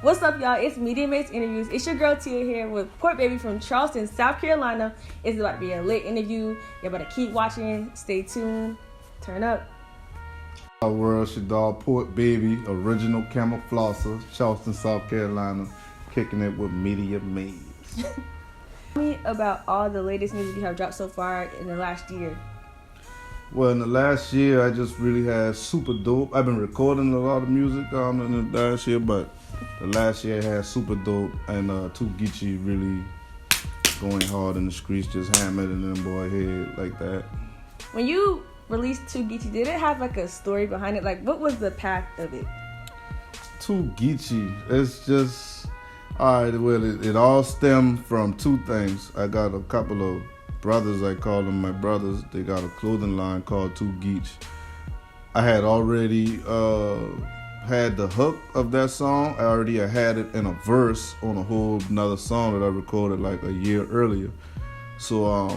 What's up, y'all? It's Media Mates Interviews. It's your girl Tia here with Port Baby from Charleston, South Carolina. It's about to be a lit interview. You better keep watching. Stay tuned. Turn up. Our world, your dog Port Baby, original camouflager, Charleston, South Carolina, kicking it with Media Mates. Tell me about all the latest music you have dropped so far in the last year. Well, in the last year, I just really had super dope. I've been recording a lot of music in the last year, but the last year I had super dope and Two Geechee really going hard in the streets, just hammering them boy head like that. When you released Two Geechee, did it have like a story behind it? Like, what was the path of it? Two Geechee, it's just, all right, well, it all stemmed from two things. I got a couple of brothers, I call them my brothers. They got a clothing line called Two Geechee. I had already had the hook of that song. I already had it in a verse on a whole another song that I recorded like a year earlier. So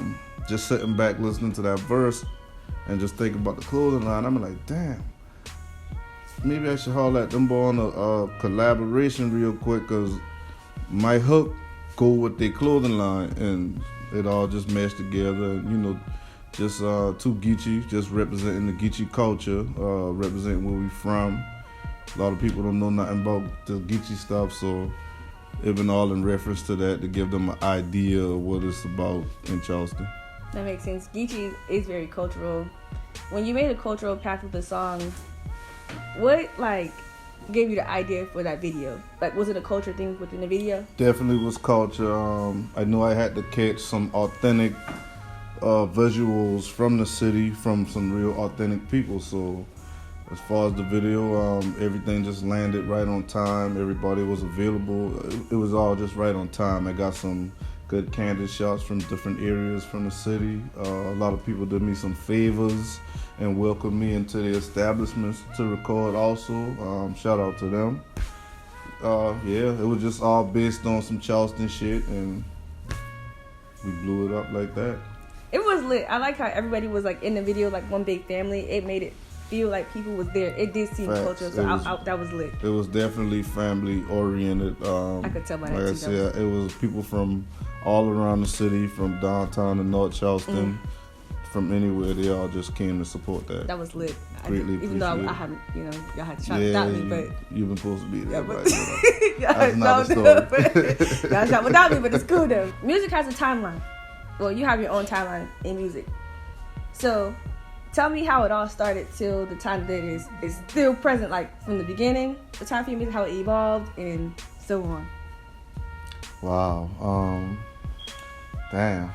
just sitting back listening to that verse and just thinking about the clothing line, I'm like, damn, maybe I should holler at them boy on a collaboration real quick, because my hook go with their clothing line and it all just meshed together. And, you know, just Two Geechee, just representing the Geechee culture, representing where we from. A lot of people don't know nothing about the Geechee stuff, so it been all in reference to that to give them an idea of what it's about in Charleston. That makes sense. Geechee is very cultural. When you made a cultural path with the song, what gave you the idea for that video? Like, was it a culture thing within the video? Definitely was culture. I knew I had to catch some authentic visuals from the city, from some real authentic people. So as far as the video, everything just landed right on time. Everybody was available. It was all just right on time. I got some good candid shots from different areas from the city. A lot of people did me some favors and welcomed me into the establishments to record also. Shout out to them. Yeah, it was just all based on some Charleston shit, and we blew it up like that. It was lit. I like how everybody was like in the video, like one big family. It made it feel like people was there. It did seem cultural, so that was lit. It was definitely family oriented. I could tell by that too. Like I said, it was people from all around the city, from downtown to North Charleston, from anywhere. They all just came to support that. That was lit. Greatly even though I haven't, y'all had to try to stop me, but you've been supposed to be there. Yeah, that's not a story. Y'all shot without me, but it's cool though. Music has a timeline. Well, you have your own timeline in music. So, tell me how it all started till the time that is still present, like from the beginning, the time for your music, how it evolved, and so on. Wow. Damn.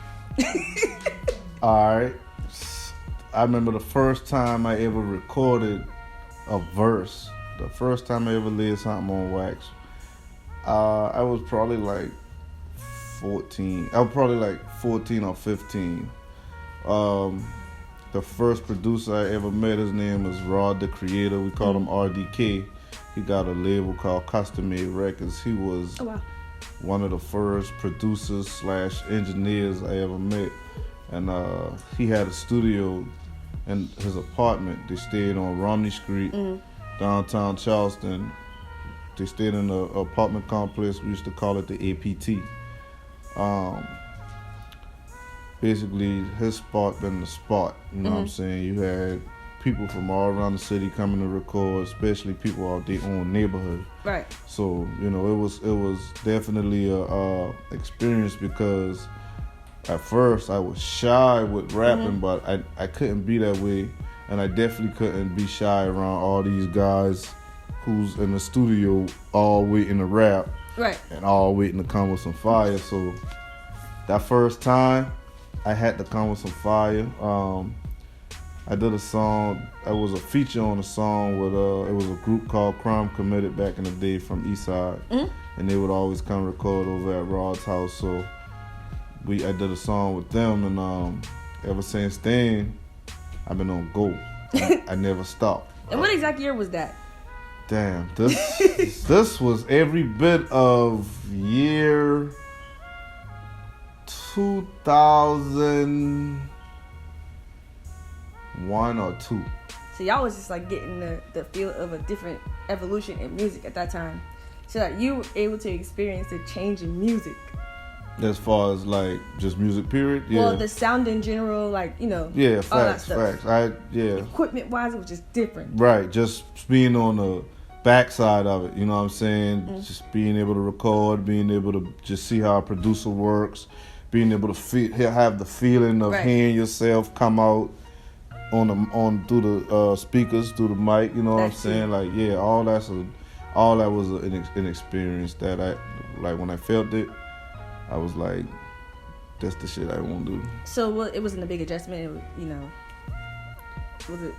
All right. I remember the first time I ever recorded a verse. The first time I ever laid something on wax. I was probably like 14. I was probably like 14 or 15. The first producer I ever met, his name was Rod the Creator. We called him RDK. He got a label called Custom Made Records. He was one of the first producers / engineers I ever met. And he had a studio in his apartment. They stayed on Romney Street, downtown Charleston. They stayed in an apartment complex. We used to call it the APT. Basically, his spot been the spot. You know what I'm saying? You had people from all around the city coming to record, especially people out their own neighborhood. Right. So, it was definitely a experience, because at first I was shy with rapping, but I couldn't be that way, and I definitely couldn't be shy around all these guys who's in the studio all waiting to rap, right, and all waiting to come with some fire. So that first time, I had to come with some fire. I did a song. I was a feature on a song with it was a group called Crime Committed back in the day from Eastside, and they would always come record over at Rod's house. So I did a song with them, and ever since then, I've been on go. I never stopped. And what exact year was that? Damn, this was every bit of year 2001 or 2. So y'all was just like getting the feel of a different evolution in music at that time. So that you were able to experience the change in music. As far as like just music, period. Yeah. Well, the sound in general, like Yeah, all that facts, stuff. facts. Equipment wise, it was just different. Right, just being on the backside of it, you know what I'm saying? Just being able to record, being able to just see how a producer works, being able to have the feeling of hearing yourself come out through the speakers, through the mic, you know what I'm saying? Like, yeah, all that was an experience that I, like, when I felt it, I was like, that's the shit I want to do. So it wasn't a big adjustment, was it?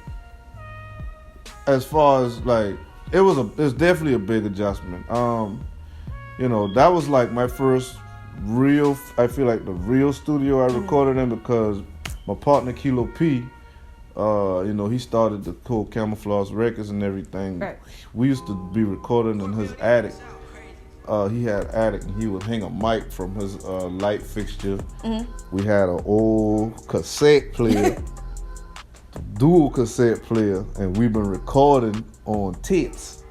As far as like, it's definitely a big adjustment. That was like my first real, I feel like the real studio I recorded in, because my partner Kilo P, he started the cool Camouflage Records and everything. Right. We used to be recording in his attic. He had an attic, and he would hang a mic from his light fixture. We had an old cassette player, dual cassette player, and we've been recording on tapes.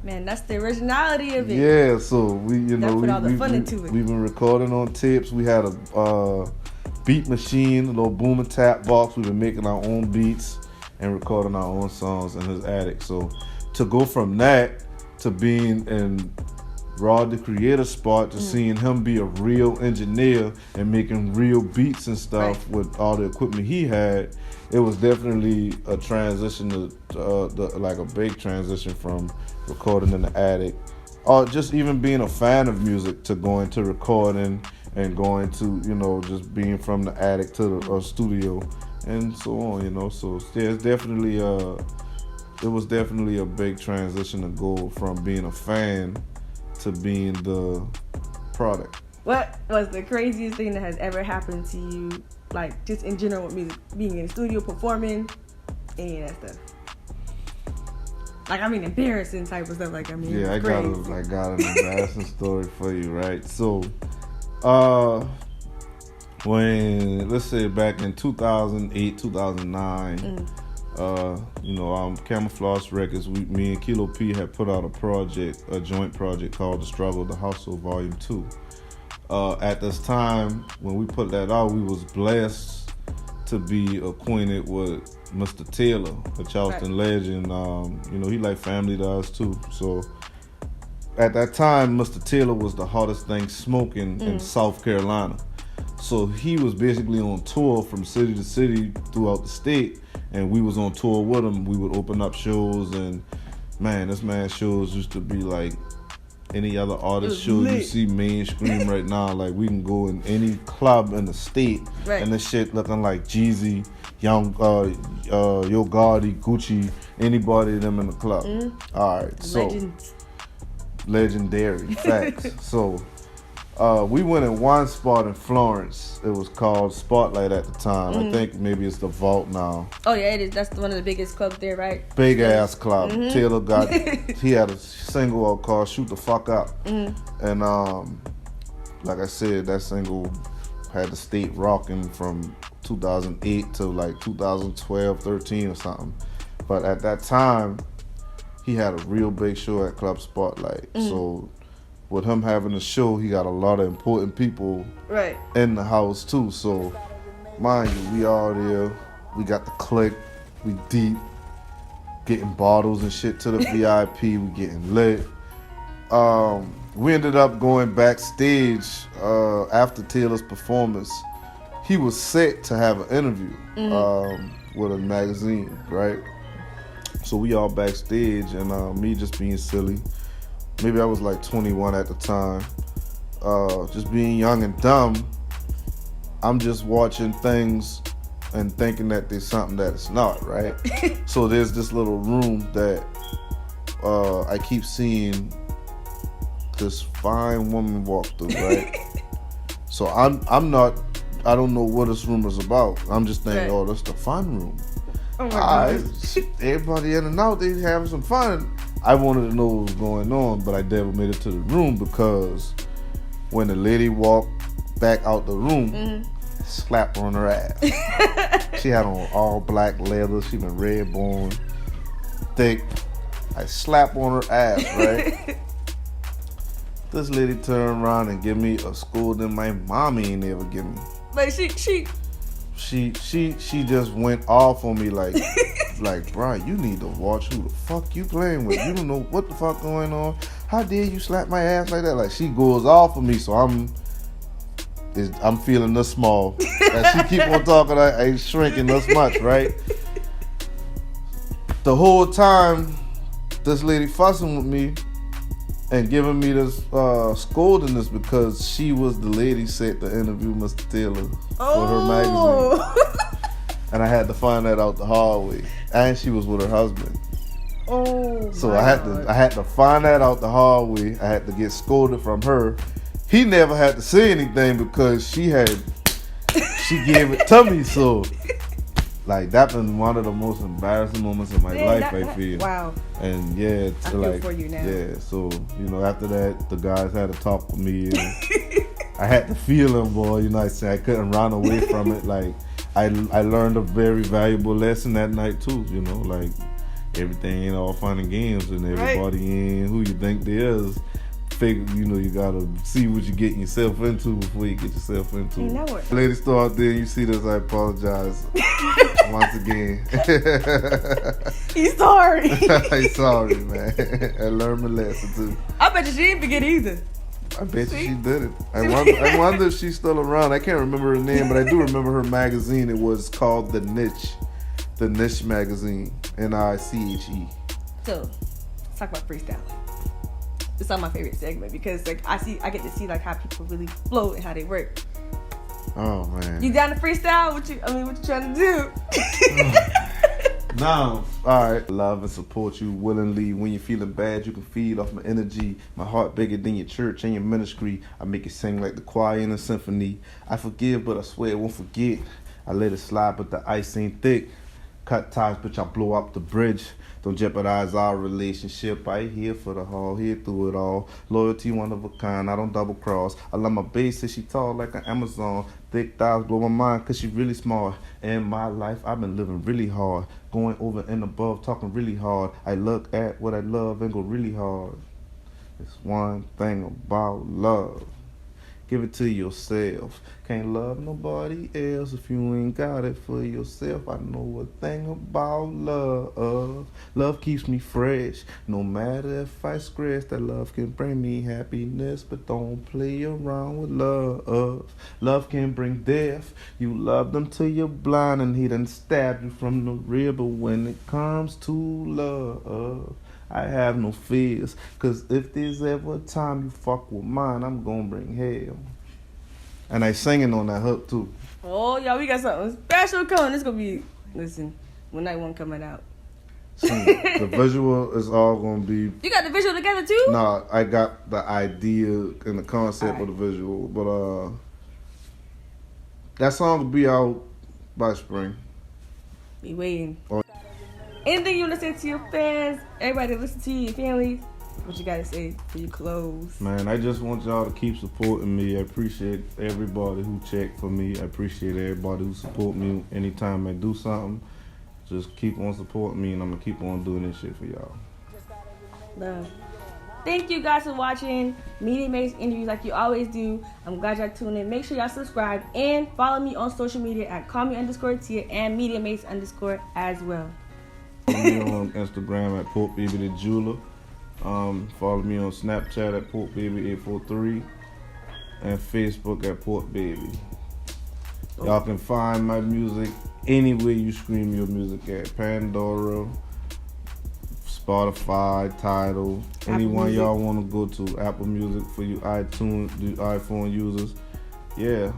Man, that's the originality of it. Yeah, so we put all the fun into it. We've been recording on tapes. We had a beat machine, a little boom and tap box. We've been making our own beats and recording our own songs in his attic. So to go from that to being in Rod the Creator spot, to seeing him be a real engineer and making real beats and stuff with all the equipment he had, it was definitely a transition like a big transition from recording in the attic, or just even being a fan of music, to going to recording and going to just being from the attic to the studio and so on. So yeah, it was definitely a big transition to go from being a fan to being the product. What was the craziest thing that has ever happened to you, like just in general with music, being in the studio, performing, any of that stuff? Like, I mean, embarrassing type of stuff. Like, I mean, yeah, I got an embarrassing story for you, right? So, when, let's say back in 2008, 2009, Camouflage Records, me and Kilo P had put out a joint project called The Struggle of the Hustle Volume 2. At this time, when we put that out, we was blessed to be acquainted with Mr. Taylor, a Charleston legend. He like family to us too. So at that time, Mr. Taylor was the hottest thing smoking in South Carolina. So he was basically on tour from city to city throughout the state, and we was on tour with him. We would open up shows, and man, this man's shows used to be like any other artist show you see mainstream right now. Like, we can go in any club in the state, and this shit looking like Jeezy, Young, Yo Gotti, Gucci, anybody of them in the club. All right, so legendary facts. So we went in one spot in Florence. It was called Spotlight at the time. I think maybe it's the Vault now. Oh yeah, it is. That's one of the biggest clubs there, right? Big ass club. Taylor he had a single out called Shoot the Fuck Up. And like I said, that single had the state rocking from 2008 to like 2012, 13 or something. But at that time, he had a real big show at Club Spotlight. So with him having a show, he got a lot of important people in the house too. So mind you, we all there. We got the click. We deep. Getting bottles and shit to the VIP. We getting lit. We ended up going backstage after Taylor's performance. He was set to have an interview with a magazine, right? So we all backstage, and me just being silly. Maybe I was like 21 at the time. Just being young and dumb, I'm just watching things and thinking that there's something that it's not, right? So there's this little room that I keep seeing this fine woman walk through, right? So I don't know what this room is about. I'm just thinking, oh, that's the fun room. Oh my God. Everybody in and out, they having some fun. I wanted to know what was going on, but I never made it to the room, because when the lady walked back out the room, slapped her on her ass. She had on all black leather. She been red bone, thick. I slapped on her ass, right? This lady turned around and give me a scolding my mommy ain't ever give me. Like She just went off on me like, bro, you need to watch who the fuck you playing with. You don't know what the fuck going on. How dare you slap my ass like that? Like, she goes off on me, so I'm feeling this small. As she keep on talking, I ain't shrinking this much, right? The whole time, this lady fussing with me and giving me this scolding this because she was the lady set to interview Mr. Taylor for her magazine. And I had to find that out the hard way. And she was with her husband. Oh, so I had to find that out the hard way. I had to get scolded from her. He never had to say anything because she gave it to me. So, like, that was one of the most embarrassing moments of my life, I feel. Wow. And yeah, I feel for you now. Yeah, so, you know, after that, the guys had to talk with me. And I had to feel him, boy. You know, I couldn't run away from it. Like, I learned a very valuable lesson that night too. You know, like, everything ain't all fun and games, and everybody ain't who you think they is. You know, you gotta see what you're getting yourself into before you get yourself into it. Lady store out there, you see this, I apologize once again. He's sorry. He's sorry, man. I learned my lesson too. I bet you she didn't forget either. I bet you she did it. I wonder if she's still around. I can't remember her name, but I do remember her magazine. It was called The Niche. The Niche magazine. NICHE. So, let's talk about freestyle. It's not my favorite segment because, like, I get to see, like, how people really flow and how they work. Oh man. You down to freestyle? What you trying to do? No. Alright. Love and support you willingly. When you're feeling bad, you can feed off my energy. My heart bigger than your church and your ministry. I make it sing like the choir in a symphony. I forgive, but I swear I won't forget. I let it slide, but the ice ain't thick. Cut ties, bitch, I blow up the bridge. Don't jeopardize our relationship. I ain't here for the haul, here through it all. Loyalty, one of a kind, I don't double cross. I love my bass, says she tall like an Amazon. Thick thighs blow my mind, cause she really smart. In my life, I've been living really hard. Going over and above, talking really hard. I look at what I love and go really hard. It's one thing about love. Give it to yourself. Can't love nobody else if you ain't got it for yourself. I know a thing about love. Love keeps me fresh. No matter if I scratch, that love can bring me happiness. But don't play around with love. Love can bring death. You love them till you're blind and he done stabbed you from the rear. But when it comes to love, I have no fears, cause if there's ever a time you fuck with mine, I'm gonna bring hell. And I singing on that hook too. Oh, y'all, we got something special coming. It's gonna be, listen, when night one coming out. See, the visual is all gonna be. You got the visual together too? Nah, I got the idea and the concept of the visual, but that song will be out by spring. Be waiting. Anything you want to say to your fans, everybody listen to you, your family, what you got to say for your clothes? Man, I just want y'all to keep supporting me. I appreciate everybody who checked for me. I appreciate everybody who support me anytime I do something. Just keep on supporting me, and I'm going to keep on doing this shit for y'all. Love. Thank you guys for watching Media Mates interviews like you always do. I'm glad y'all tuned in. Make sure y'all subscribe and follow me on social media at callme_Tia and Media Mates_ as well. Follow me on Instagram at portbabythejeweler. Follow me on Snapchat at portbaby843 and Facebook at portbaby. Y'all can find my music anywhere you stream your music at: Pandora, Spotify, Tidal, anyone y'all want to go to. Apple Music for you iPhone users. Yeah,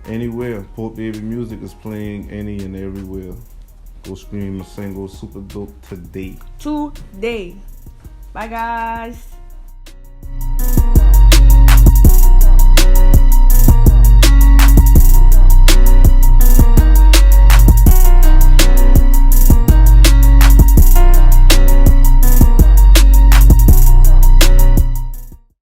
anywhere. Port Baby Music is playing any and everywhere. Go stream a single, super dope today. Bye, guys.